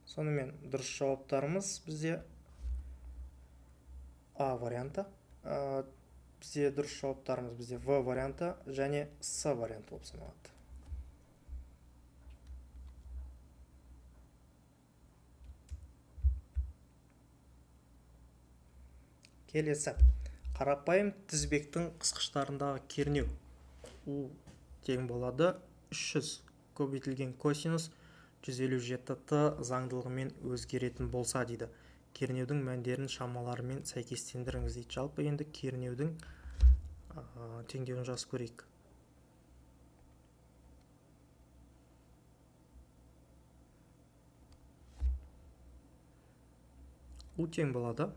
Сонымен дұрыс жауаптарымыз бізде А варианты, бізде дұрыс жауаптарымыз бізде В варианты және С варианты болып саналады. Келесі. Қарапайым тізбектің қысқыштарындағы кернеу U тең болады 300 көбейтілген косинус 157Т заңдылығымен өзгеретін болса дейді. Кернеудің мәндерін шамаларымен сәйкестендіріңіз дейді. Жалпы енді кернеудің теңдеуін жазып көрейік. U тең болады.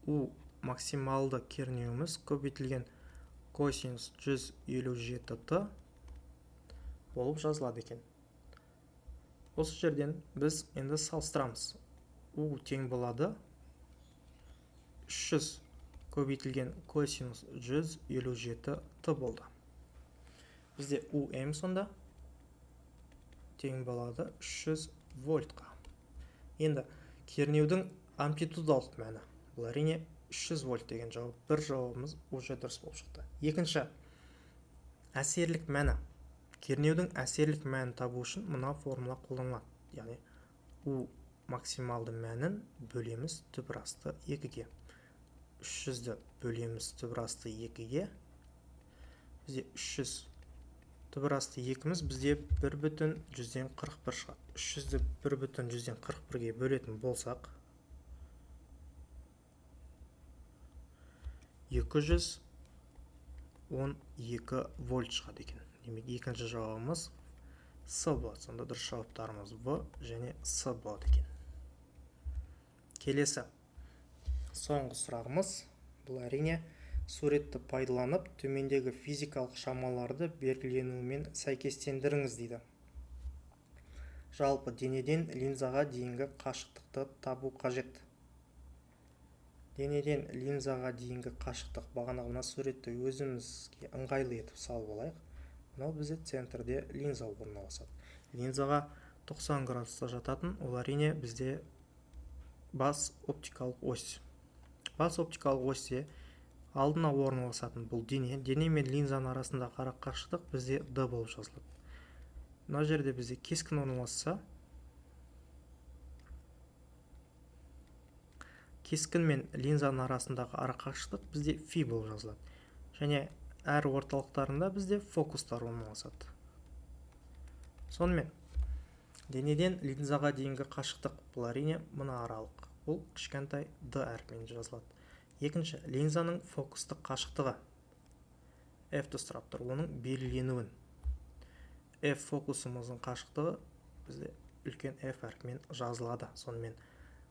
U максималды кернеуіміз көбейтілген косинус 157Т болып жазылады екен. Осы жерден біз енді салыстырамыз. U тең болады 300 көбейтілген косинус 157Т болды. Бізде UM сонда тең болады 300 вольтқа. Енді кернеудің амплитудалық мәні. Бұл әрине 300 вольт деген жауап. Бір жауабымыз уже дұрыс болып шықты. Екінші, әсерлік мәні. Кернеудің әсерлік мәнін табу үшін мына формула қолданылады. Яғни U максималды мәнін бөлеміз түбір асты 2-ге. 300-ді бөлеміз түбір асты 2-ге. Бізде 300 түбір асты 2-міз бізде 1/141 шығады. 300-ді 1/141-ге бөлетін болсақ, 212 вольт шығады екен. Демек, екінші жауабымыз С болады. Сонда дұрыс жауаптарымыз В және С болады екен. Келесі. Соңғы сұрағымыз. Бұл әрине суретті пайдаланып, төмендегі физикалық шамаларды белгіленуімен сәйкестендіріңіз дейді. Жалпы денеден линзаға дейінгі қашықтықты табу қажет. Денеден линзаға дейінгі қашықтық, бағанағы мына суретті өзімізге ыңғайлы етіп салып алайық. Мынау бізде центрде линза орналасады. Линзаға 90 градуста жататын, ол әрине бізде бас оптикалық ось. Бас оптикалық осьте алдына орналасатын бұл дене. Дене мен линзаның арасындағы ара қашықтық бізде D болып жазылады. Мына жерде бізде кескін орналасса, кескін мен линзаның арасындағы ара қашықтық бізде фи болып жазылады. Және әр орталықтарында бізде фокустар орналасады. Сонымен, денеден линзаға дейінгі қашықтық бұл әрине мына аралық. Бұл кішкентай D әрпімен жазылады. Екінші, линзаның фокустық қашықтығы. F-ті сұрап тұр, оның белгіленуін. F фокусымыздың қашықтығы бізде үлкен F әрпімен жазылады. Сонымен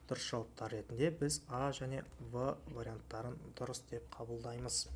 дұрыс жауаптар ретінде біз А және В варианттарын дұрыс деп қабылдаймыз.